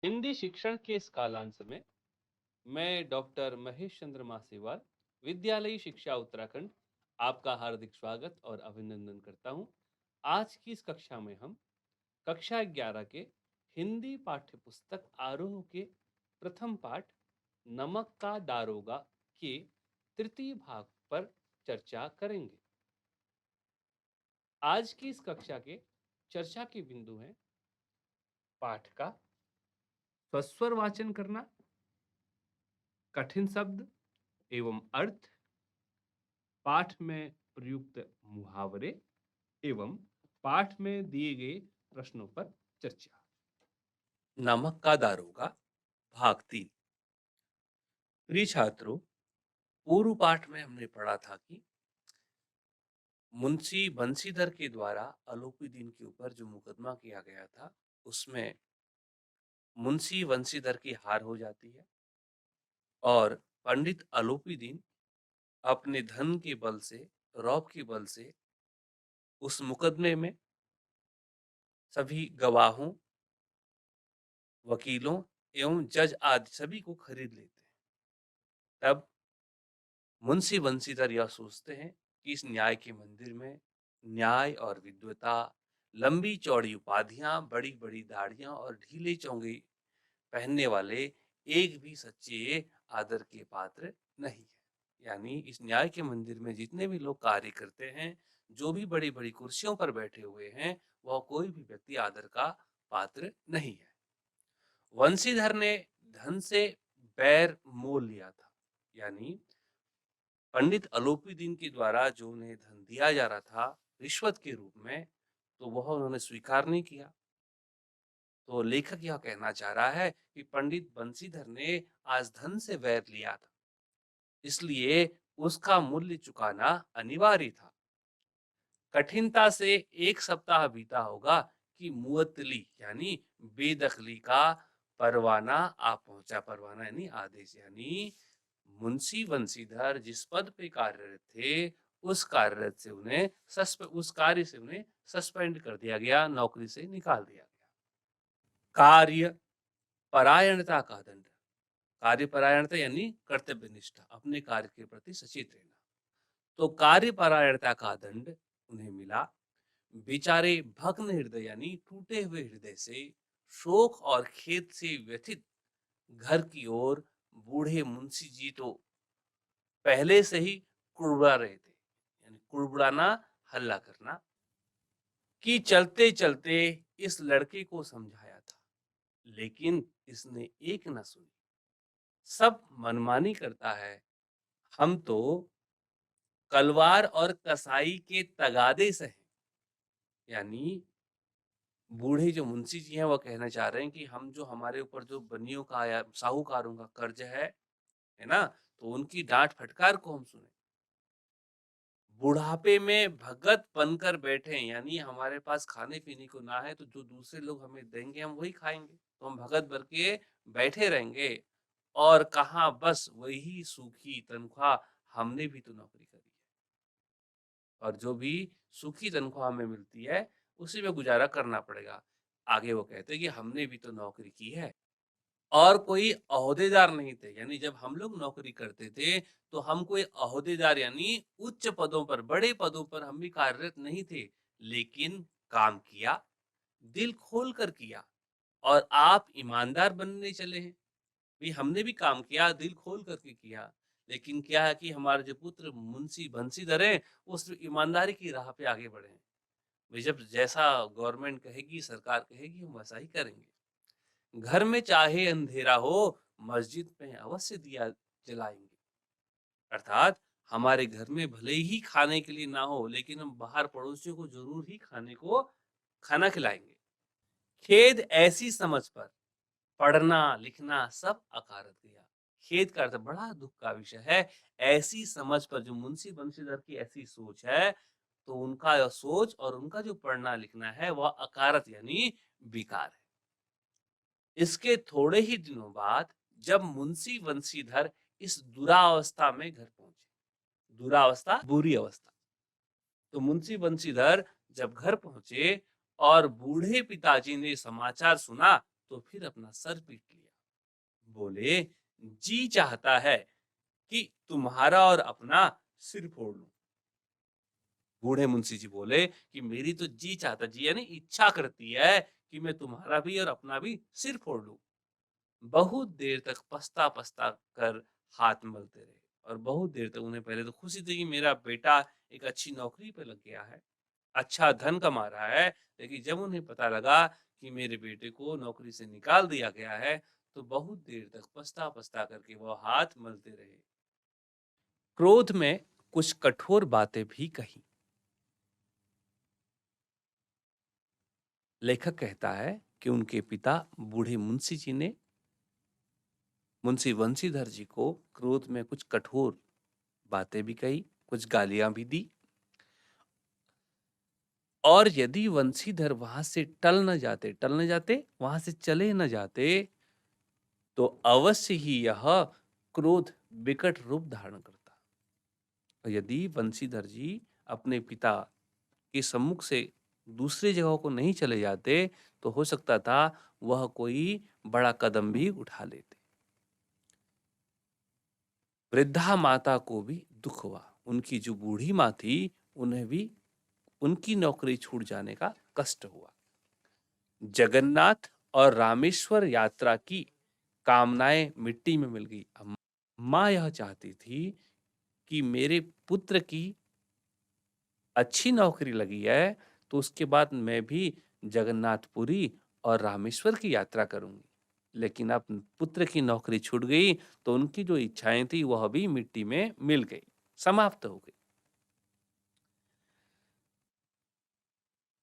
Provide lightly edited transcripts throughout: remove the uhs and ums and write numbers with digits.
हिंदी शिक्षण के इस कालांश में मैं डॉक्टर महेश चंद्र मासीवाल, विद्यालयी शिक्षा उत्तराखंड, आपका हार्दिक स्वागत और अभिनंदन करता हूं। आज की इस कक्षा में हम कक्षा 11 के हिंदी पाठ्य पुस्तक आरोह के प्रथम पाठ नमक का दारोगा के तृतीय भाग पर चर्चा करेंगे। आज की इस कक्षा के चर्चा के बिंदु हैं पाठ का स्वस्वर वाचन करना, कठिन शब्द एवं अर्थ, पाठ में प्रयुक्त मुहावरे एवं पाठ में दिए गए प्रश्नों पर चर्चा। नमक का दारोगा भाग 3। प्रिय छात्रों, पूर्व पाठ में हमने पढ़ा था कि मुंशी बंशीधर के द्वारा आलोपीदीन के ऊपर जो मुकदमा किया गया था, उसमें मुंशी बंशीधर की हार हो जाती है और पंडित आलोपीदीन अपने धन के बल से, रौब के बल से उस मुकदमे में सभी गवाहों, वकीलों एवं जज आदि सभी को खरीद लेते हैं। तब मुंशी बंशीधर यह सोचते हैं कि इस न्याय के मंदिर में न्याय और विद्वता, लंबी चौड़ी उपाधियां, बड़ी बड़ी दाढ़ियां और ढीले चोंगे पहनने वाले एक भी सच्चे आदर के पात्र नहीं है। यानी इस न्याय के मंदिर में जितने भी लोग कार्य करते हैं, जो भी बड़ी बड़ी कुर्सियों पर बैठे हुए हैं, वह कोई भी व्यक्ति आदर का पात्र नहीं है। वंशीधर ने धन से बैर मोल लिया था, यानी पंडित आलोपीदीन के द्वारा जो उन्हें धन दिया जा रहा था रिश्वत के रूप में, तो वह उन्होंने स्वीकार नहीं किया। तो लेखक यह कहना चाह रहा है कि पंडित बंशीधर ने आज धन से वैर लिया था, इसलिए उसका मूल्य चुकाना अनिवार्य था। कठिनता से एक सप्ताह बीता होगा कि मुअत्तली यानी बेदखली का परवाना आ पहुंचा। परवाना यानी आदेश, यानी मुंशी बंशीधर जिस पद पे कार्यरत थे, उस कार्यरत से उन्हें उस कार्य से उन्हें सस्पेंड कर दिया गया, नौकरी से निकाल दिया गया। कार्य परायणता का दंड। कार्यपरायणता यानी कर्तव्य निष्ठा, अपने कार्य के प्रति सचेत रहना। तो कार्यपरायणता का दंड उन्हें मिला। बेचारे भग्न हृदय यानी टूटे हुए हृदय से, शोक और खेद से व्यथित घर की ओर बूढ़े मुंशी जी तो पहले से ही कुड़बुड़ा रहे थे, यानी कुड़बुड़ाना, हल्ला करना, कि चलते चलते इस लड़के को समझाया था, लेकिन इसने एक न सुनी, सब मनमानी करता है। हम तो कलवार और कसाई के तगादे से हैं। यानी बूढ़े जो मुंशी जी हैं, वो कहना चाह रहे हैं कि हम जो हमारे ऊपर जो बनियों का या साहूकारों का कर्ज है ना, तो उनकी डांट फटकार को हम सुने। बुढ़ापे में भगत बनकर बैठे हैं, यानी हमारे पास खाने पीने को ना है, तो जो दूसरे लोग हमें देंगे हम वही खाएंगे, तो हम भगत बन के बैठे रहेंगे। और कहाँ बस वही सूखी तनख्वाह, हमने भी तो नौकरी करी है, और जो भी सूखी तनख्वाह हमें मिलती है उसी में गुजारा करना पड़ेगा। आगे वो कहते हैं कि हमने भी तो नौकरी की है, और कोई ओहदेदार नहीं थे। यानी जब हम लोग नौकरी करते थे, तो हम कोई ओहदेदार यानी उच्च पदों पर, बड़े पदों पर हम भी कार्यरत नहीं थे, लेकिन काम किया, दिल खोल कर किया। और आप ईमानदार बनने चले हैं, भी हमने भी काम किया, दिल खोल करके किया। लेकिन क्या है कि हमारे जो पुत्र मुंशी बंशीधर हैं, वो सिर्फ ईमानदारी की राह पे आगे बढ़े हैं। वे जब जैसा गवर्नमेंट कहेगी, सरकार कहेगी, हम वैसा ही करेंगे। घर में चाहे अंधेरा हो, मस्जिद में अवश्य दिया जलाएंगे। अर्थात हमारे घर में भले ही खाने के लिए ना हो, लेकिन हम बाहर पड़ोसियों को जरूर ही खाना खिलाएंगे। खेद ऐसी समझ पर पढ़ना लिखना सब अकारत गया। खेद का अर्थ बड़ा दुख का विषय है। ऐसी समझ पर, जो मुंशी बंशीधर की ऐसी सोच है, तो उनका यह सोच और उनका जो पढ़ना लिखना है वह अकारत यानी बेकार है। इसके थोड़े ही दिनों बाद जब मुंशी बंशीधर इस दुरावस्था में घर पहुंचे, दुरावस्था बुरी अवस्था, तो मुंशी बंशीधर जब घर पहुंचे और बूढ़े पिताजी ने समाचार सुना तो फिर अपना सर पीट लिया। बोले, जी चाहता है कि तुम्हारा और अपना सिर फोड़ लूं। बूढ़े मुंशी जी बोले कि मेरी तो जी चाहता, जी यानी इच्छा करती है कि मैं तुम्हारा भी और अपना भी सिर फोड़ लूं। बहुत देर तक पछता-पछता कर हाथ मलते रहे और बहुत देर तक उन्हें पहले तो खुशी थी कि मेरा बेटा एक अच्छी नौकरी पे लग गया है, अच्छा धन कमा रहा है। लेकिन जब उन्हें पता लगा कि मेरे बेटे को नौकरी से निकाल दिया गया है, तो बहुत देर तक पछता-पछता करके वो हाथ मलते रहे। क्रोध में कुछ कठोर बातें भी कही। लेखक कहता है कि उनके पिता बूढ़े मुंशी जी ने मुंशी बंशीधर जी को क्रोध में कुछ कठोर बातें भी कही, कुछ गालियां भी दी। और यदि वंशीधर वहां से टल न जाते, वहां से चले न जाते, तो अवश्य ही यह क्रोध विकट रूप धारण करता। और यदि वंशीधर जी अपने पिता के सम्मुख से दूसरी जगहों को नहीं चले जाते, तो हो सकता था वह कोई बड़ा कदम भी उठा लेते। वृद्धा माता को भी दुख हुआ। उनकी जो बूढ़ी माँ थी, उन्हें भी उनकी नौकरी छूट जाने का कष्ट हुआ। जगन्नाथ और रामेश्वर यात्रा की कामनाएं मिट्टी में मिल गई। अब माँ यह चाहती थी कि मेरे पुत्र की अच्छी नौकरी लगी है, तो उसके बाद मैं भी जगन्नाथपुरी और रामेश्वर की यात्रा करूंगी। लेकिन अब पुत्र की नौकरी छूट गई, तो उनकी जो इच्छाएं थी वह भी मिट्टी में मिल गई, समाप्त हो गई।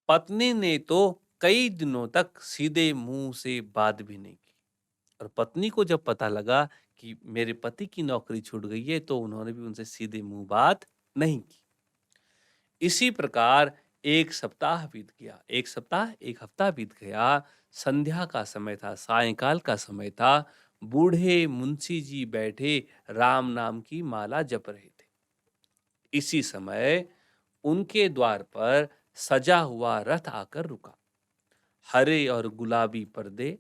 पत्नी ने तो कई दिनों तक सीधे मुंह से बात भी नहीं की। और पत्नी को जब पता लगा कि मेरे पति की नौकरी छूट गई है, तो उन्होंने भी उनसे सीधे मुंह बात नहीं की। इसी प्रकार एक सप्ताह बीत गया, एक सप्ताह, एक हफ्ता बीत गया। संध्या का समय था, सायंकाल का समय था। बूढ़े मुंशी जी बैठे राम नाम की माला जप रहे थे। इसी समय उनके द्वार पर सजा हुआ रथ आकर रुका। हरे और गुलाबी पर्दे,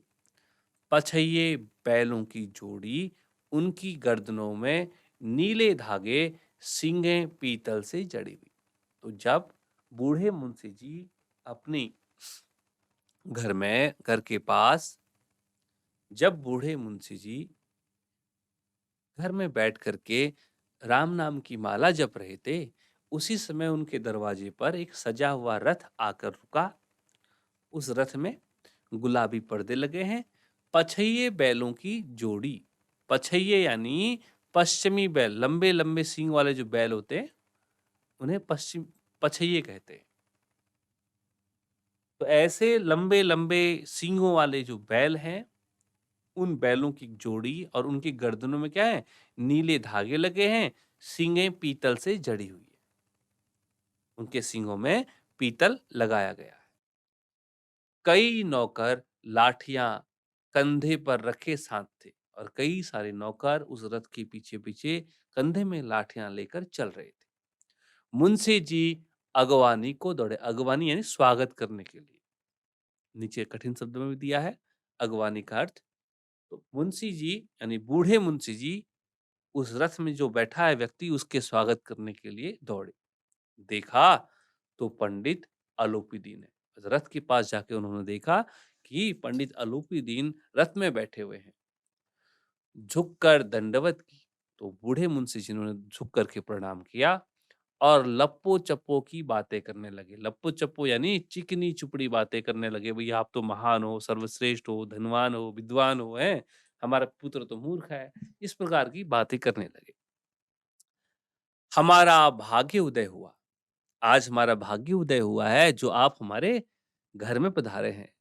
पछइये बैलों की जोड़ी, उनकी गर्दनों में नीले धागे, सींगें पीतल से जड़ी हुई। तो जब बूढ़े मुंशी जी अपनी घर के पास, जब बूढ़े मुंशी जी घर में बैठ करके राम नाम की माला जप रहे थे, उसी समय उनके दरवाजे पर एक सजा हुआ रथ आकर रुका। उस रथ में गुलाबी पर्दे लगे हैं, पछइये बैलों की जोड़ी। पछइये यानी पश्चिमी बैल, लंबे लंबे सींग वाले जो बैल होते हैं, उन्हें पश्चिम पछइये कहते हैं। तो ऐसे लंबे लंबे सींगों वाले जो बैल हैं, उन बैलों की जोड़ी, और उनकी गर्दनों में क्या है, नीले धागे लगे हैं, सींगें पीतल से जड़ी हुई है। उनके सींगों में पीतल लगाया गया है। कई नौकर लाठियां कंधे पर रखे साथ थे, और कई सारे नौकर उस रथ के पीछे पीछे कंधे में लाठियां लेकर चल रहे थे। मुंशी जी अगवानी को दौड़े। अगवानी यानी स्वागत करने के लिए। नीचे कठिन शब्द में भी दिया है अगवानी का अर्थ। तो मुंशी जी यानी बूढ़े मुंशी जी उस रथ में जो बैठा है व्यक्ति, उसके स्वागत करने के लिए दौड़े। देखा तो पंडित अलोपीदीन है। रथ के पास जाके उन्होंने देखा कि पंडित अलोपीदीन रथ में बैठे हुए हैं। झुककर दंडवत की। तो बूढ़े मुंशी जी ने झुक करके प्रणाम किया और लप्पो-चप्पो की बातें करने लगे। लप्पो-चप्पो यानी चिकनी-चुपड़ी बातें करने लगे। भैया आप तो महान हो, सर्वश्रेष्ठ हो, धनवान हो, विद्वान हो, हैं? हमारा पुत्र तो मूर्ख है। इस प्रकार की बातें करने लगे। हमारा भाग्य उदय हुआ। आज हमारा भाग्य उदय हुआ है जो आप हमारे घर में पधारे हैं।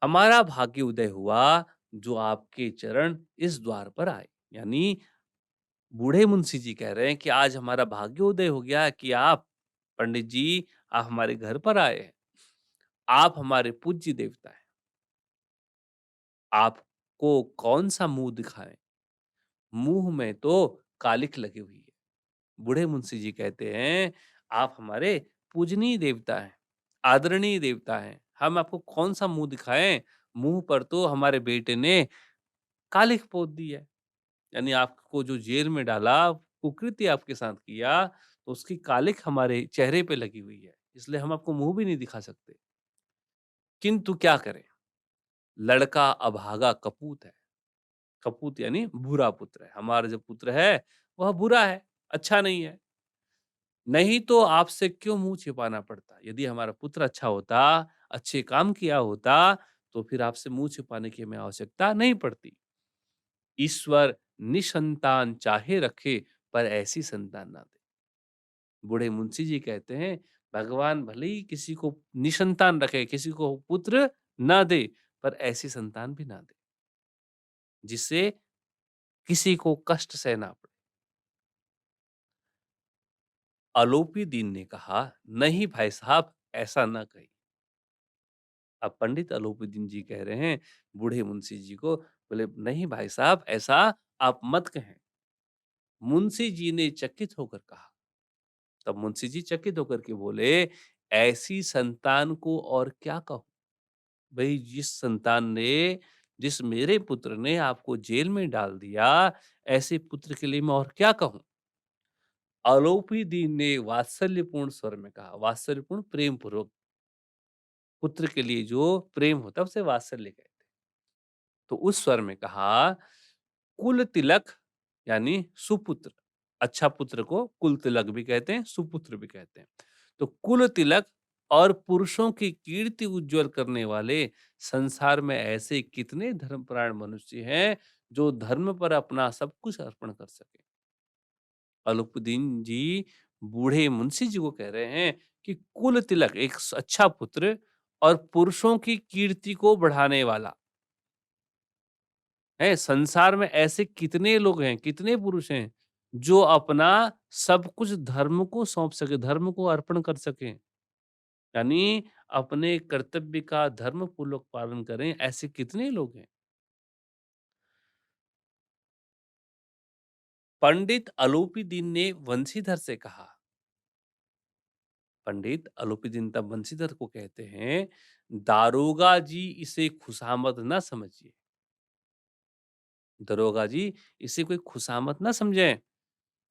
हमारा भाग्य उदय हुआ जो आपके चरण इस द्वार पर आए। यानी बूढ़े मुंशी जी कह रहे हैं कि आज हमारा भाग्योदय हो गया कि आप पंडित जी, आप हमारे घर पर आए हैं। आप हमारे पूज्य देवता हैं। आपको कौन सा मुंह दिखाएं? मुंह में तो कालिख लगी हुई है। बूढ़े मुंशी जी कहते हैं आप हमारे पूजनीय देवता हैं। आदरणीय देवता हैं, हम आपको कौन-सा मुँह दिखाएँ? मुँह पर तो हमारे बेटे ने कालिख पोत दी है। यानी आपको जो जेल में डाला, कुकृत्य आपके साथ किया, तो उसकी कालिख हमारे चेहरे पे लगी हुई है, इसलिए हम आपको मुँह भी नहीं दिखा सकते। किंतु क्या करें? लड़का अभागा कपूत है। कपूत यानी बुरा पुत्र है। हमारा जो पुत्र है, वह बुरा है, अच्छा नहीं है। नहीं तो आपसे क्यों मुँह छिपाना पड़ता? यदि हमारा पुत्र अच्छा होता, अच्छे काम किया होता, तो फिर आपसे मुँह छिपाने की हमें आवश्यकता नहीं पड़ती। ईश्वर निसंतान चाहे रखे, पर ऐसी संतान ना दे। बूढ़े मुंशी जी कहते हैं, भगवान भले ही किसी को निसंतान रखे, किसी को पुत्र ना दे, पर ऐसी संतान भी ना दे, जिससे किसी को कष्ट सहना पड़े। आलोपी दीन ने कहा, नहीं भाई साहब, ऐसा ना कहिए। अब पंडित आलोपीदीन जी कह रहे हैं बूढ़े मुंशी जी को, बोले नहीं भाई साहब, ऐसा आप मत कहें। मुंशी जी ने चकित होकर कहा। तब मुंशी जी चकित होकर के बोले, ऐसी संतान को और क्या कहूं? भई जिस मेरे पुत्र ने आपको जेल में डाल दिया, ऐसे पुत्र के लिए मैं और क्या कहूं? आलोपी दीन ने वात्सल्यपूर्ण स्वर में कहा, वात्सल्यपूर्ण प्रेम पूर्वक, पुत्र के लिए जो प्रेम होता है उसे वात्सल्य कहते हैं। तो उस स्वर में कहा, कुल तिलक यानी सुपुत्र, अच्छा पुत्र को कुल तिलक भी कहते हैं, सुपुत्र भी कहते हैं। तो कुल तिलक और पुरुषों की कीर्ति उज्जवल करने वाले संसार में ऐसे कितने धर्मपरायण मनुष्य हैं जो धर्म पर अपना सब कुछ अर्पण कर सके। अलोपुद्दीन जी बूढ़े मुंशी जी को कह रहे हैं कि कुल तिलक एक अच्छा पुत्र और पुरुषों की कीर्ति को बढ़ाने वाला है। संसार में ऐसे कितने लोग हैं, कितने पुरुष हैं जो अपना सब कुछ धर्म को सौंप सके, धर्म को अर्पण कर सकें। यानी अपने कर्तव्य का धर्म पूर्वक पालन करें, ऐसे कितने लोग हैं। पंडित अलोपीदीन ने वंशीधर से कहा, पंडित अलोपीदीन तब वंशीधर को कहते हैं, दारोगा जी इसे खुशामद ना समझिए। दरोगा जी, इसे कोई खुशामद ना समझें।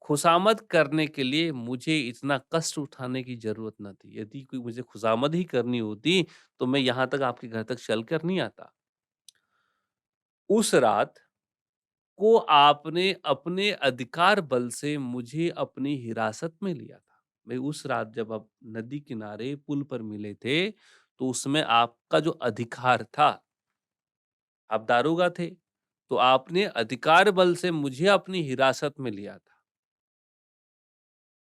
खुशामद करने के लिए मुझे इतना कष्ट उठाने की ज़रूरत ना थी। यदि कोई मुझे खुशामद ही करनी होती, तो मैं यहाँ तक आपके घर तक चल कर नहीं आता। उस रात को आपने अपने अधिकार बल से मुझे अपनी हिरासत में लिया था। भई उस रात जब आप नदी किनारे पुल पर मिले थे, तो उसमें आपका जो अधिकार था, आप दारोगा थे, तो आपने अधिकार बल से मुझे अपनी हिरासत में लिया था।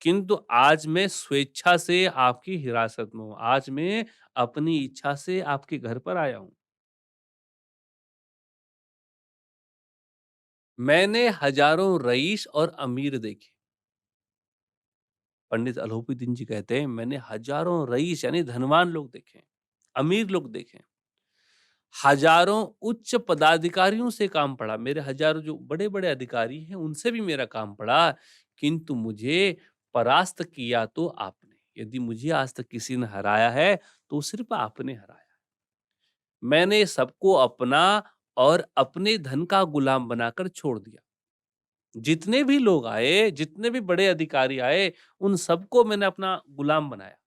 किंतु आज मैं स्वेच्छा से आपकी हिरासत में हूँ। आज मैं अपनी इच्छा से आपके घर पर आया हूँ। मैंने हजारों रईस और अमीर देखे। पंडित अलोपीदीन जी कहते हैं, मैंने हजारों रईस यानी धनवान लोग देखे, अमीर लोग देखे। हजारों उच्च पदाधिकारियों से काम पड़ा। मेरे हजारों जो बड़े-बड़े अधिकारी हैं, उनसे भी मेरा काम पड़ा, किंतु मुझे परास्त किया तो आपने। यदि मुझे आज तक किसी ने हराया है, तो सिर्फ़ आपने हराया। मैंने सबको अपना और अपने धन का गुलाम बनाकर छोड़ दिया। जितने भी लोग आए, जितने भी बड़े अधिकारी आए, उन सबको मैंने अपना गुलाम बनाया।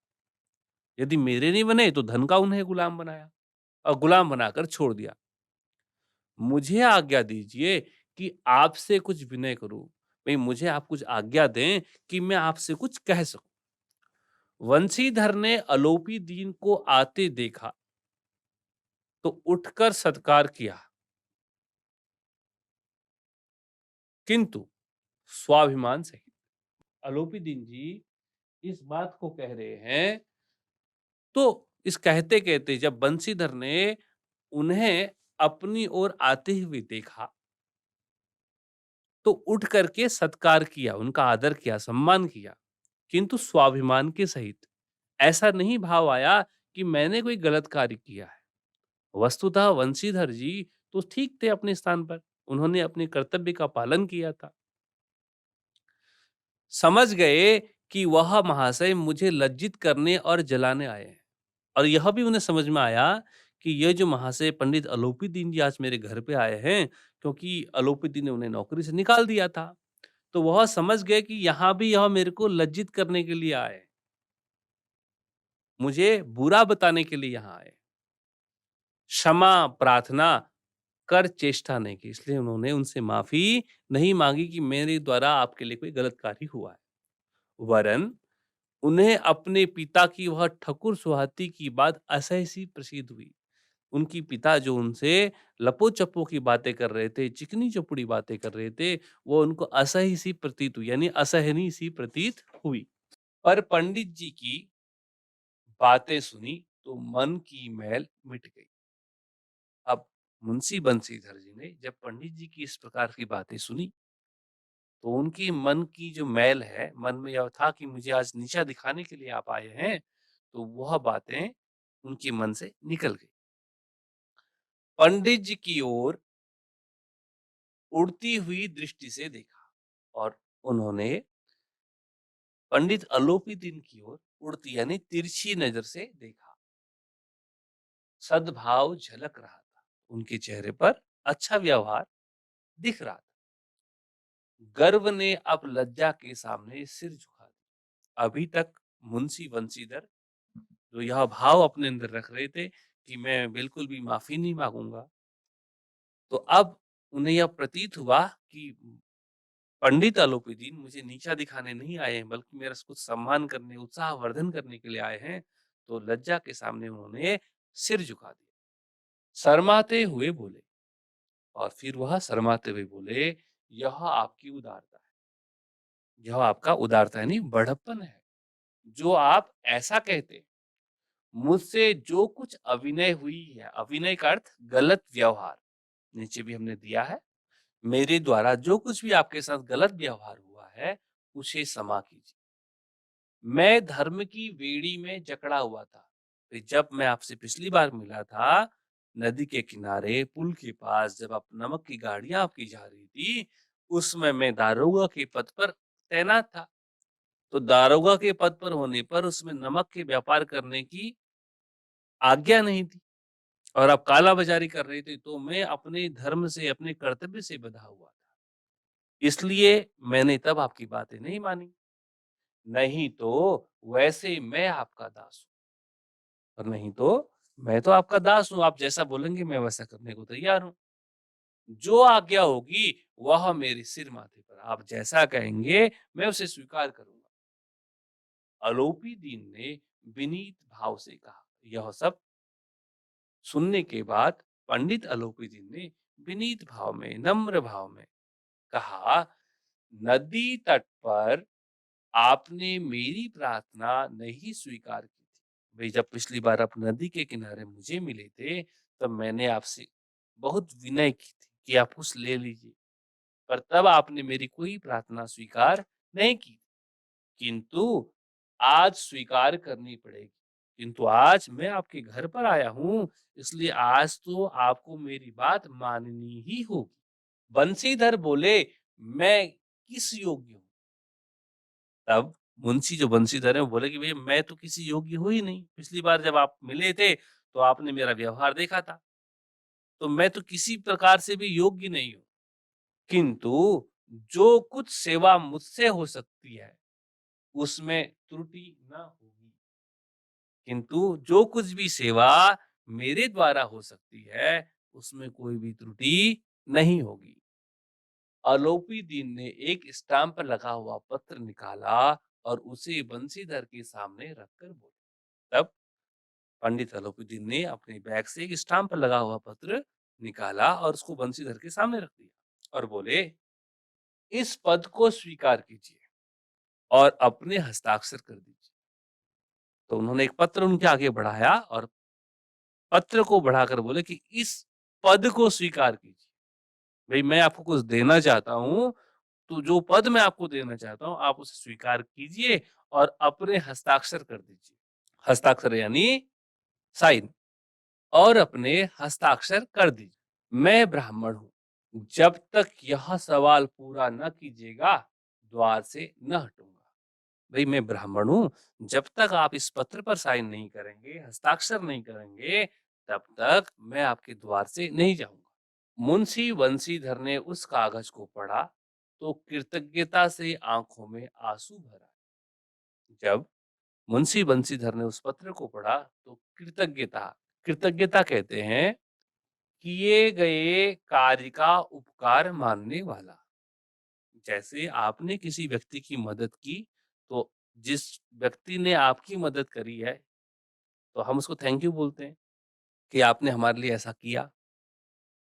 यदि मेरे नहीं बने, तो धन का उन्हें गुलाम बनाया और गुलाम बनाकर छोड़ दिया। मुझे आज्ञा दीजिए कि आपसे कुछ विनय करूँ। भई मुझे आप कुछ आज्ञा दें कि मैं आपसे कुछ कह सकूँ। वंशीधर ने अलोपी दीन को आते देखा, तो उठकर सत्कार किया, किंतु स्वाभिमान सहित। अलोपी दीन जी इस बात को कह रहे हैं, तो इस कहते-कहते जब बंशीधर ने उन्हें अपनी ओर आते हुए देखा, तो उठ करके सत्कार किया, उनका आदर किया, सम्मान किया, किंतु स्वाभिमान के सहित। ऐसा नहीं भाव आया कि मैंने कोई गलत कार्य किया है। वस्तुतः वंशीधर जी तो ठीक थे अपने स्थान पर, उन्होंने अपने कर्तव्य का पालन किया था। समझ गए कि वह महाशय मुझे लज्जित करने और जलाने आए हैं। और यह भी उन्हें समझ में आया कि ये जो महाशय पंडित अलोपीदीन जी आज मेरे घर पे आए हैं, क्योंकि अलोपीदीन ने उन्हें नौकरी से निकाल दिया था। तो वह समझ गए कि यहाँ भी यह मेरे को लज्जित करने के लिए आए हैं, मुझे बुरा बताने के लिए यहाँ आए हैं। क्षमा प्रार्थना कर चेष्टा नहीं की, इसलिए उन्होंने उनसे माफ़ी नहीं माँगी कि मेरे द्वारा आपके लिए कोई गलत कार्य हुआ है। वरन उन्हें अपने पिता की वह ठकुर सुहाती की बात असहसी प्रतीत हुई। उनकी पिता जो उनसे लपो-चप्पो की बातें कर रहे थे, चिकनी-चौपड़ी बातें कर रहे थे, वो उनको असह्य सी प्रतीत हुई, यानी असहनीय सी प्रतीत हुई। पर पंडित जी की बातें सुनी तो मन की मैल मिट गई। अब मुंशी बंशीधर जी ने जब पंडित जी की इस प्रकार की बातें सुनी, तो उनकी मन की जो मैल है, मन में यह था कि मुझे आज नीचा दिखाने के लिए आप आए हैं, तो वह बातें उनके मन से निकल गई। पंडित जी की ओर उड़ती हुई दृष्टि से देखा और उन्होंने पंडित अलोपीदीन की ओर उड़ती यानी तिरछी नजर से देखा। सद्भाव झलक रहा था। उनके चेहरे पर अच्छा व्यवहार दिख रहा था। गर्व ने अब लज्जा के सामने सिर झुका दिया। अभी तक मुंशी बंशीधर जो यह भाव अपने अंदर रख रहे थे कि मैं बिल्कुल भी माफी नहीं मांगूंगा, तो अब उन्हें यह प्रतीत हुआ कि पंडित अलोपीदीन मुझे नीचा दिखाने नहीं आए हैं, बल्कि मेरा कुछ सम्मान करने, उत्साहवर्धन करने के लिए आए हैं। तो लज्जा के सामने उन्होंने सिर झुका दिया। शर्माते हुए बोले, और फिर वह शर्माते हुए बोले, यह आपकी उदारता है। यह आपका उदारता यानी बड़प्पन है, जो आप ऐसा कहते हैं। मुझसे जो कुछ अभिनय हुई है, अभिनय का अर्थ गलत व्यवहार, नीचे भी हमने दिया है। मेरे द्वारा जो कुछ भी आपके साथ गलत व्यवहार हुआ है, उसे क्षमा कीजिए। मैं धर्म की बेड़ी में जकड़ा हुआ था। तो जब मैं आपसे पिछली बार मिला था, नदी के किनारे पुल के पास जब आप नमक की गाड़ियां आपकी जा रही थी, उसमें मैं दारोगा के पद पर तैनात था। तो दारोगा के पद पर होने पर उसमें नमक के व्यापार करने की आज्ञा नहीं थी और आप कालाबाजारी कर रहे थे, तो मैं अपने धर्म से, अपने कर्तव्य से बंधा हुआ था। इसलिए मैंने तब आपकी बातें नहीं मानी। नहीं तो वैसे मैं आपका दास हूँ, और नहीं तो मैं तो आपका दास हूँ। आप जैसा बोलेंगे मैं वैसा करने को तैयार हूँ। जो आज्ञा होगी वह मेरे सिर माथे पर। आप जैसा कहेंगे मैं उसे स्वीकार करूँगा। अलोपी दीन ने विनीत भाव से कहा। यह सब सुनने के बाद पंडित अलोपी दीन ने विनीत भाव में, नम्र भाव में कहा, नदी तट पर आपने मेरी प्रार्थना नहीं स्वीकार की थी। भाई जब पिछली बार आप नदी के किनारे मुझे मिले थे, तब मैंने आपसे बहुत विनय की थी कि आप कुछ ले लीजिए, पर तब आपने मेरी कोई प्रार्थना स्वीकार नहीं की। किंतु आज स्वीकार करनी पड़ेगी। किंतु आज मैं आपके घर पर आया हूँ, इसलिए आज तो आपको मेरी बात माननी ही होगी। बंशीधर बोले, मैं किस योग्य हूँ? तब मुंशी जो बंशीधर हैं वो बोले कि भैया मैं तो किसी योग्य हूँ ही नहीं। पिछली बार जब आप मिले थे तो आपने मेरा व्यवहार देखा था। तो मैं तो किसी प्रकार से भी योग्य नहीं हूँ। किंतु जो कुछ सेवा मुझसे हो सकती है उसमें त्रुटि न होगी। किंतु जो कुछ भी सेवा मेरे द्वारा हो सकती है उसमें कोई भी त्रुटि नहीं होगी। अलोपी दीन ने एक स्टाम्प पर लगा हुआ पत्र निकाला और उसे बंशीधर के सामने रखकर बोले। तब पंडित अलोपीदीन ने अपने बैग से एक स्टाम्प पर लगा हुआ पत्र निकाला और उसको बंशीधर के सामने रख दिया और बोले, इस पद को स्वीकार कीजिए और अपने हस्ताक्षर कर दीजिए। तो उन्होंने एक पत्र उनके आगे बढ़ाया और पत्र को बढ़ाकर बोले कि इस पद को स्वीकार कीजिए। भाई मैं आपको कुछ देना चाहता हूँ, तो जो पद मैं आपको देना चाहता हूँ आप उसे स्वीकार कीजिए और अपने हस्ताक्षर कर दीजिए। हस्ताक्षर यानी साइन, और अपने हस्ताक्षर कर दीजिए। मैं ब्राह्मण हूँ, जब तक यह सवाल पूरा न कीजिएगा द्वार से न हटूंगा। भई मैं ब्राह्मण हूँ, जब तक आप इस पत्र पर साइन नहीं करेंगे, हस्ताक्षर नहीं करेंगे, तब तक मैं आपके द्वार से नहीं जाऊँगा। मुंशी बंशीधर ने उस कागज को पढ़ा, तो कृतज्ञता से आँखों में आँसू भर आए। जब मुंशी बंशीधर ने उस पत्र को पढ़ा, तो कृतज्ञता कृतज्ञता कहते हैं, किए गए कार्य का उपकार मानने वाला। जैसे आपने किसी व्यक्ति की मदद की, तो जिस व्यक्ति ने आपकी मदद करी है, तो हम उसको थैंक यू बोलते हैं कि आपने हमारे लिए ऐसा किया।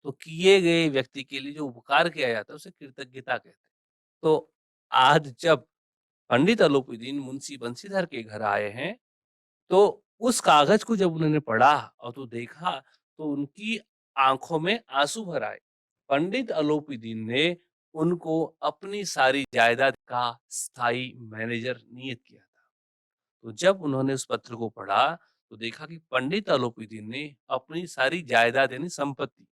तो किए गए व्यक्ति के लिए जो उपकार किया जाता है, उसे कृतज्ञता कहते हैं। तो आज जब पंडित अलोपीदीन मुंशी बंशीधर के घर आए हैं, तो उस कागज को जब उन्होंने पढ़ा और तो देखा, तो उनकी आँखों में आँसू भर आए। पंडित अलोपीदीन ने उनको अपनी सारी जायदाद का स्थायी मैनेजर नियत किया था। तो जब उन्होंने उस पत्र को पढ़ा, तो देखा कि पंडित अलोपीदीन ने अपनी सारी जायदाद यानी संपत्ति,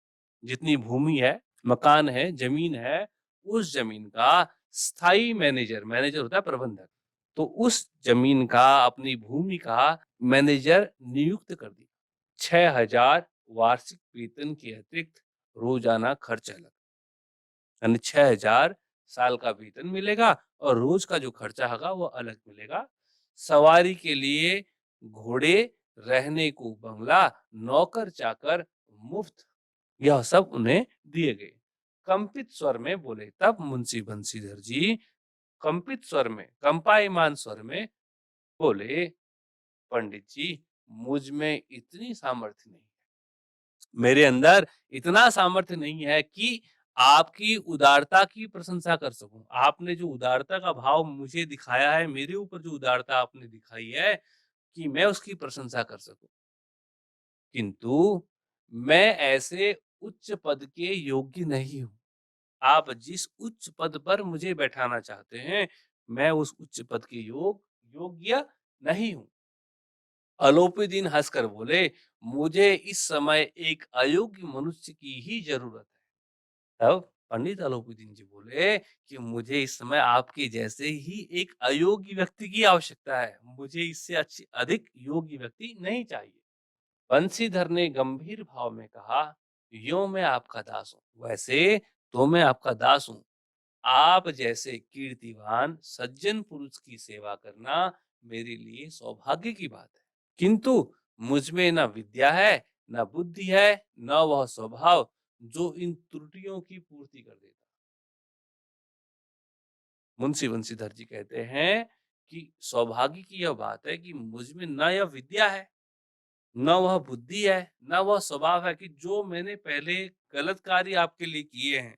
जितनी भूमि है, मकान है, ज़मीन है, उस ज़मीन का स्थायी मैनेजर मैनेजर होता है प्रबंधक। तो उस ज़मीन का, अपनी भूमि का मैनेजर नियुक्त कर दिया। 6,000 वार्षिक वेतन के अतिरिक्त रोज़ाना खर्च अलग। यानी 6,000 साल का वेतन मिलेगा और रोज का जो खर्चा होगा वो अलग मिलेगा। सवारी के लिए घोड़े, रहने को बंगला, नौकर-चाकर मुफ्त, यह सब उन्हें दिए गए। कंपित स्वर में बोले, तब मुंशी बंशीधर जी कंपित स्वर में, कंपायमान स्वर में बोले, पंडित जी, मुझ में इतनी सामर्थ्य नहीं। मेरे अंदर इतना सामर्थ्य नहीं है कि आपकी उदारता की प्रशंसा कर सकूं। आपने जो उदारता का भाव मुझे दिखाया है, मेरे ऊपर जो उदारता आपने दिखाई है, कि मैं उसकी प्रशंसा कर सकूं। किंतु मैं ऐसे उच्च पद के योग्य नहीं हूं। आप जिस उच्च पद पर मुझे बैठाना चाहते हैं, मैं उस उच्च पद के योग्य नहीं हूं। अलोपीदीन हंसकर बोले, मुझे इस समय एक अयोग्य मनुष्य की ही जरूरत है। तब पंडित अलोपीदीन जी बोले कि मुझे इस समय आपके जैसे ही एक अयोग्य व्यक्ति की आवश्यकता है। मुझे इससे अच्छी अधिक योग्य व्यक्ति नहीं चाहिए। बंशीधर ने गंभीर भाव में कहा, यो मैं आपका दास हूँ, वैसे तो मैं आपका दास हूँ। आप जैसे कीर्तिवान सज्जन पुरुष की सेवा करना मेरे लिए सौभाग्य की बात है। किंतु मुझ में न विद्या है, न बुद्धि है, न वह स्वभाव जो इन त्रुटियों की पूर्ति कर देता। मुंशी बंशीधर जी कहते हैं कि सौभाग्य की यह बात है कि मुझ में न यह विद्या है, न वह बुद्धि है, न वह स्वभाव है कि जो मैंने पहले गलत कार्य आपके लिए किए हैं,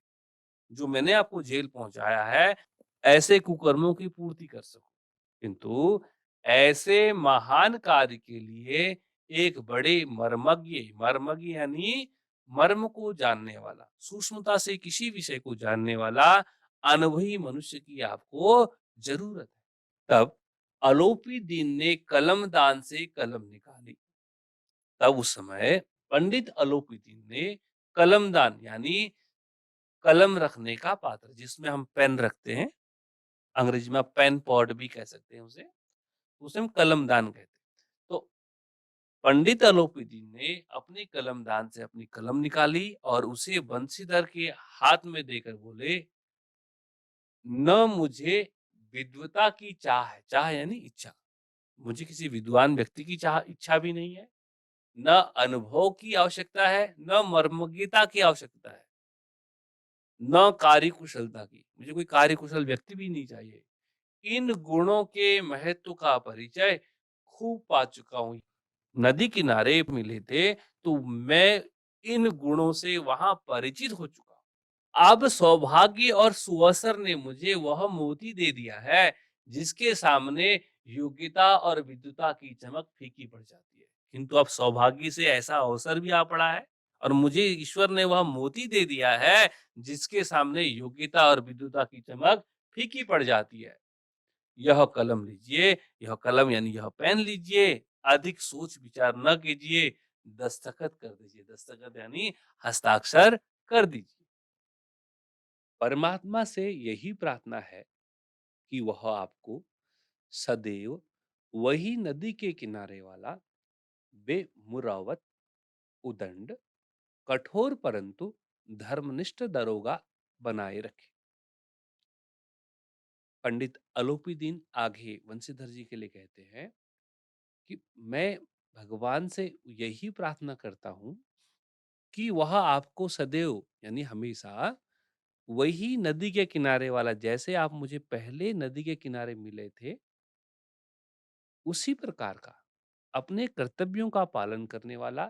जो मैंने आपको जेल पहुंचाया है, ऐसे कुकर्मों की पूर्ति कर सकूं। किंतु ऐसे महान कार्य के लिए एक बड़े मर्मज्ञ, मर्मज्ञ यानी मर्म को जानने वाला, सूक्ष्मता से किसी विषय को जानने वाला अनुभवी मनुष्य की आपको जरूरत है। तब अलोपी दीन ने कलम दान से कलम निकाली। तब उस समय पंडित अलोपी दीन ने कलमदान यानी कलम रखने का पात्र, जिसमें हम पेन रखते हैं, अंग्रेजी में आप पेन पॉड भी कह सकते हैं उसे हम कलमदान कहते हैं। तो पंडित अलोपीदीन ने अपनी कलमदान से अपनी कलम निकाली और उसे बंशीधर के हाथ में देकर बोले, न मुझे विद्वता की चाह है, चाह यानी इच्छा, मुझे किसी विद्वान व्यक्ति की चाह इच्छा भी नहीं है, न अनुभव की आवश्यकता है, न मर्मज्ञता की आवश्यकता है, न कार्यकुशलता की, मुझे कोई कार्यकुशल व्यक्ति भी नहीं चाहिए। इन गुणों के महत्व का परिचय खूब पा चुका हूँ। नदी किनारे मिले थे, तो मैं इन गुणों से वहां परिचित हो चुका हूं। अब सौभाग्य और सुअवसर ने मुझे वह मोती दे दिया है, जिसके सामने योग्यता और विद्वता की चमक फीकी पड़ जाती है। किंतु अब सौभाग्य से ऐसा अवसर भी आ पड़ा है और मुझे ईश्वर ने वह मोती दे दिया है, जिसके सामने योग्यता और विद्वता की चमक फीकी पड़ जाती है। यह कलम लीजिए, यह कलम यानी यह पेन लीजिए, अधिक सोच विचार न कीजिए, दस्तखत कर दीजिए। दस्तखत यानी हस्ताक्षर कर दीजिए। परमात्मा से यही प्रार्थना है कि वह आपको सदैव वही नदी के किनारे वाला बेमुरवत, उदंड, कठोर परंतु धर्मनिष्ठ दरोगा बनाए रखे। पंडित अलोपीदीन आगे वंशीधर जी के लिए कहते हैं कि मैं भगवान से यही प्रार्थना करता हूँ कि वह आपको सदैव यानी हमेशा वही नदी के किनारे वाला, जैसे आप मुझे पहले नदी के किनारे मिले थे, उसी प्रकार का अपने कर्तव्यों का पालन करने वाला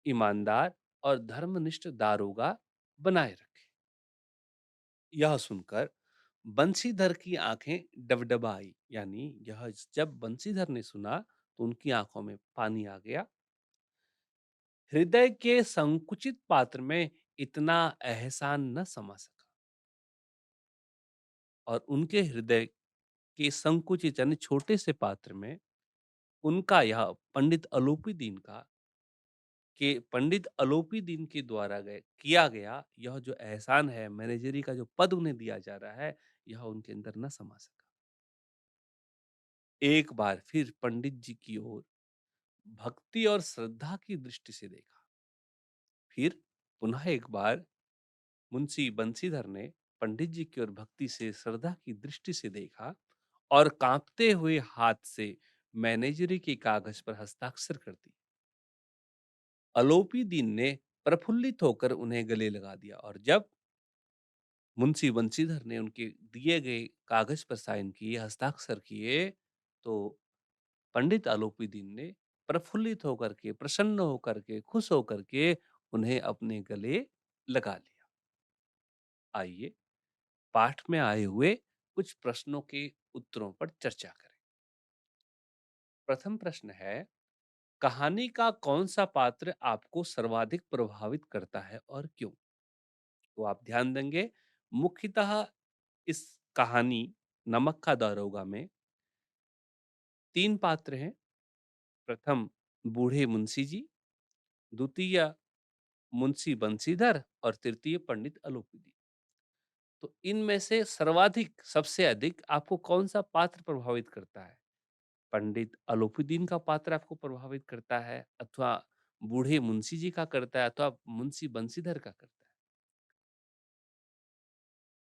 ईमानदार और धर्मनिष्ठ दारोगा बनाए रखे। यह सुनकर बंशीधर की आंखें डबडबाई, यानी यह जब बंशीधर ने सुना तो उनकी आंखों में पानी आ गया। हृदय के संकुचित पात्र में इतना एहसान न समा सका और उनके हृदय के संकुचित यानी छोटे से पात्र में उनका यह पंडित अलोपी दीन के द्वारा गए किया गया यह जो एहसान है, मैनेजरी का जो पद उन्हें दिया जा रहा है, यह उनके अंदर न समा सका। एक बार फिर पंडित जी की ओर भक्ति और श्रद्धा की दृष्टि से देखा। फिर पुनः एक बार मुंशी बंशीधर ने पंडित जी की ओर भक्ति से श्रद्धा की दृष्टि से देखा और कांपते हुए हाथ से मैनेजरी के कागज पर हस्ताक्षर कर दिए। अलोपी दीन ने प्रफुल्लित होकर उन्हें गले लगा दिया और जब मुंशी बंशीधर ने उनके दिए गए कागज पर साइन किए, हस्ताक्षर किए, तो पंडित आलोपी दीन ने प्रफुल्लित होकर के, प्रसन्न होकर के, खुश होकर के उन्हें अपने गले लगा लिया। आइए पाठ में आए हुए कुछ प्रश्नों के उत्तरों पर चर्चा करें। प्रथम प्रश्न है, कहानी का कौन सा पात्र आपको सर्वाधिक प्रभावित करता है और क्यों? तो आप ध्यान देंगे, मुख्यतः इस कहानी नमक का दारोगा में तीन पात्र हैं। प्रथम बूढ़े मुंशी जी, द्वितीय मुंशी बंशीधर और तृतीय पंडित अलोपीदी। तो इनमें से सर्वाधिक, सबसे अधिक आपको कौन सा पात्र प्रभावित करता है? पंडित अलोपीदीन का पात्र आपको प्रभावित करता है, अथवा बूढ़े मुंशी जी का करता है, अथवा मुंशी बंशीधर का करता है?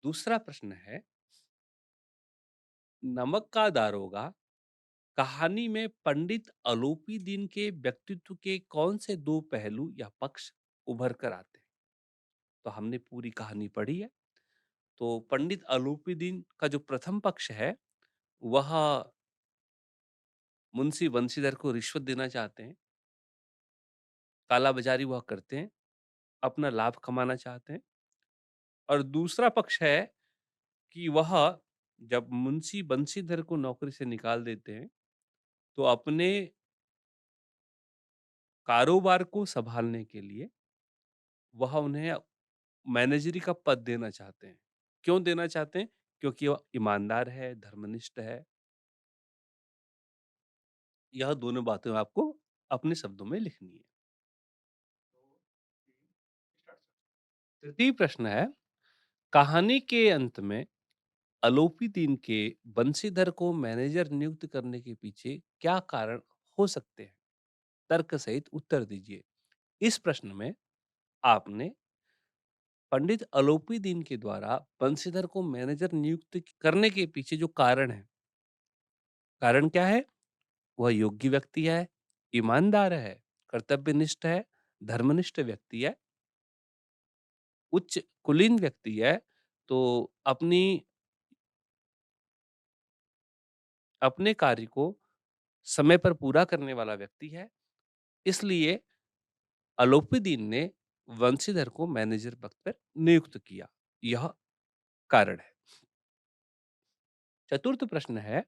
दूसरा प्रश्न है, नमक का दारोगा कहानी में पंडित अलोपीदीन के व्यक्तित्व के कौन से दो पहलू या पक्ष उभर कर आते हैं? तो हमने पूरी कहानी पढ़ी है। तो पंडित अलोपीदीन का जो प्रथम पक्ष है, वह मुंशी बंशीधर को रिश्वत देना चाहते हैं, कालाबाजारी वह करते हैं, अपना लाभ कमाना चाहते हैं। और दूसरा पक्ष है कि वह जब मुंशी बंशीधर को नौकरी से निकाल देते हैं, तो अपने कारोबार को संभालने के लिए वह उन्हें मैनेजरी का पद देना चाहते हैं। क्यों देना चाहते हैं? क्योंकि वह ईमानदार है, धर्मनिष्ठ है। यह दोनों बातें आपको अपने शब्दों में लिखनी है। तृतीय प्रश्न है, कहानी के अंत में अलोपी दीन के बंशीधर को मैनेजर नियुक्त करने के पीछे क्या कारण हो सकते हैं? तर्क सहित उत्तर दीजिए। इस प्रश्न में आपने पंडित अलोपी दीन के द्वारा बंशीधर को मैनेजर नियुक्त करने के पीछे जो कारण है, कारण क्या है? वह योग्य व्यक्ति है, ईमानदार है, कर्तव्यनिष्ठ है, धर्मनिष्ठ व्यक्ति है, उच्च कुलीन व्यक्ति है, तो अपनी अपने कार्य को समय पर पूरा करने वाला व्यक्ति है। इसलिए अलोपीदीन ने वंशीधर को मैनेजर पद पर नियुक्त किया। यह कारण है। चतुर्थ प्रश्न है,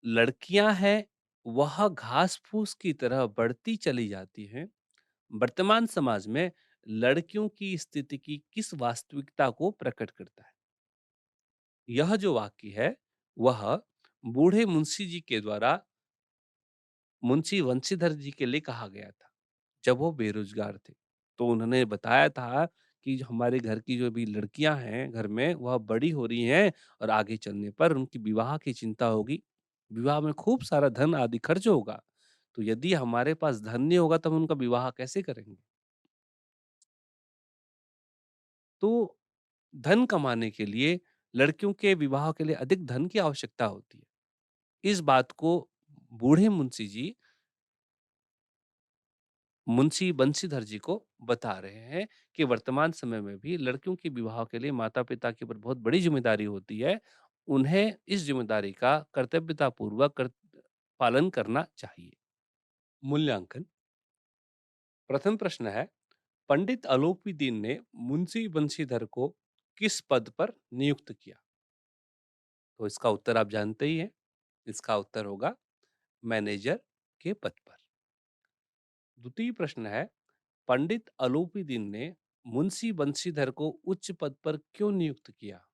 लड़कियां हैं वह घास फूस की तरह बढ़ती चली जाती हैं। वर्तमान समाज में लड़कियों की स्थिति की किस वास्तविकता को प्रकट करता है? यह जो वाक्य है, वह बूढ़े मुंशी जी के द्वारा मुंशी वंशीधर जी के लिए कहा गया था, जब वो बेरोजगार थे। तो उन्होंने बताया था कि जो हमारे घर की जो भी लड़कियां हैं घर में, वह बड़ी हो रही हैं और आगे चलने पर उनकी विवाह की चिंता होगी। विवाह में खूब सारा धन आदि खर्च होगा, तो यदि हमारे पास धन नहीं होगा तो हम उनका विवाह कैसे करेंगे? तो धन कमाने के लिए लड़कियों के विवाह के लिए अधिक धन की आवश्यकता होती है। इस बात को बूढ़े मुंशी जी मुंशी बंशीधर जी को बता रहे हैं कि वर्तमान समय में भी लड़कियों के विवाह के लिए माता-पिता के ऊपर बहुत बड़ी ज़िम्मेदारी होती है। उन्हें इस ज़िम्मेदारी का कर्तव्यतापूर्वक पालन करना चाहिए। मूल्यांकन। प्रथम प्रश्न है, पंडित अलोपीदीन ने मुंशी बंशीधर को किस पद पर नियुक्त किया? तो इसका उत्तर आप जानते ही हैं। इसका उत्तर होगा मैनेजर के पद पर। द्वितीय प्रश्न है, पंडित अलोपीदीन ने मुंशी बंशीधर को उच्च पद पर क्यों नियुक्त किया?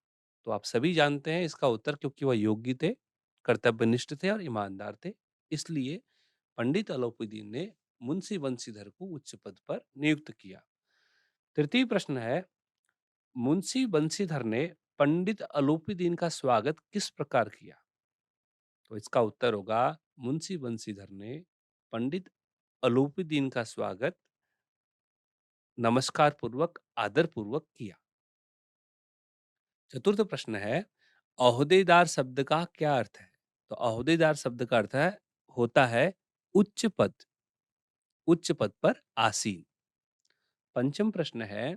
तो आप सभी जानते हैं इसका उत्तर, क्योंकि वह योग्य थे, कर्तव्यनिष्ठ थे और ईमानदार थे। इसलिए पंडित अलोपीदीन ने मुंशी बंशीधर को उच्च पद पर नियुक्त किया। तृतीय प्रश्न है, मुंशी बंशीधर ने पंडित अलोपीदीन का स्वागत किस प्रकार किया? तो इसका उत्तर होगा मुंशी बंशीधर ने पंडित अलोपीदीन का स्वागत नमस्कार पूर्वक, आदर पूर्वक किया। चतुर्थ प्रश्न है, ओहदेदार शब्द का क्या अर्थ है? तो ओहदेदार शब्द का अर्थ है होता है उच्च पद, उच्च पद पर आसीन। पंचम प्रश्न है,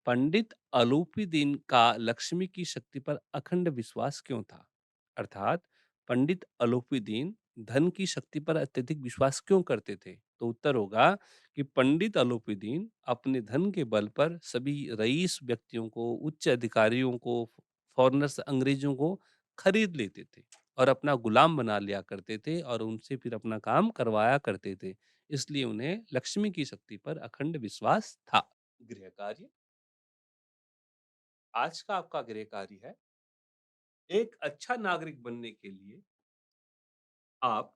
पंडित अलोपीदीन का लक्ष्मी की शक्ति पर अखंड विश्वास क्यों था? अर्थात पंडित अलोपीदीन धन की शक्ति पर अत्यधिक विश्वास क्यों करते थे? तो उत्तर होगा कि पंडित अलोपीदीन अपने धन के बल पर सभी रईस व्यक्तियों को, उच्च अधिकारियों को, फॉरेनर्स अंग्रेजों को खरीद लेते थे और अपना गुलाम बना लिया करते थे और उनसे फिर अपना काम करवाया करते थे। इसलिए उन्हें लक्ष्मी की शक्ति पर अखंड विश्वास था। गृह कार्य। आज का आपका गृह कार्य है, एक अच्छा नागरिक बनने के लिए आप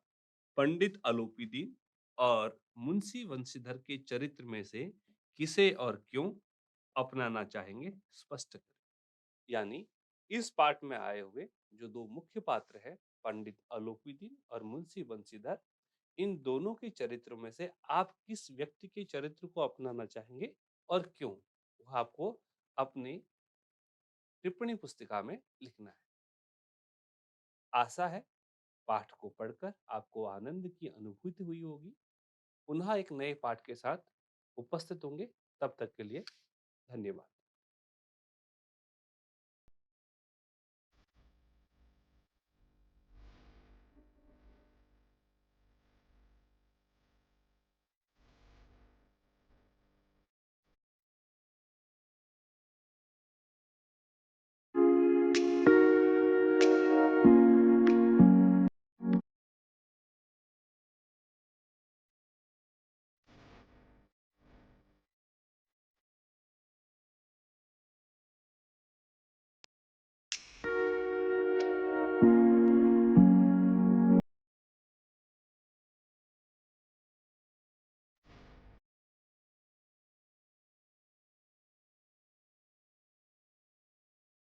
पंडित अलोपीदीन और मुंशी वंशीधर के चरित्र में से किसे और क्यों अपनाना चाहेंगे, स्पष्ट करें। यानी इस पाठ में आए हुए जो दो मुख्य पात्र हैं, पंडित अलोपीदीन और मुंशी बंशीधर, इन दोनों के चरित्रों में से आप किस व्यक्ति के चरित्र को अपनाना चाहेंगे और क्यों, वह आपको अपनी टिप्पणी पुस्तिका में लिखना है। आशा है पाठ को पढ़कर आपको आनंद की अनुभूति हुई होगी। पुनः एक नए पाठ के साथ उपस्थित होंगे। तब तक के लिए धन्यवाद।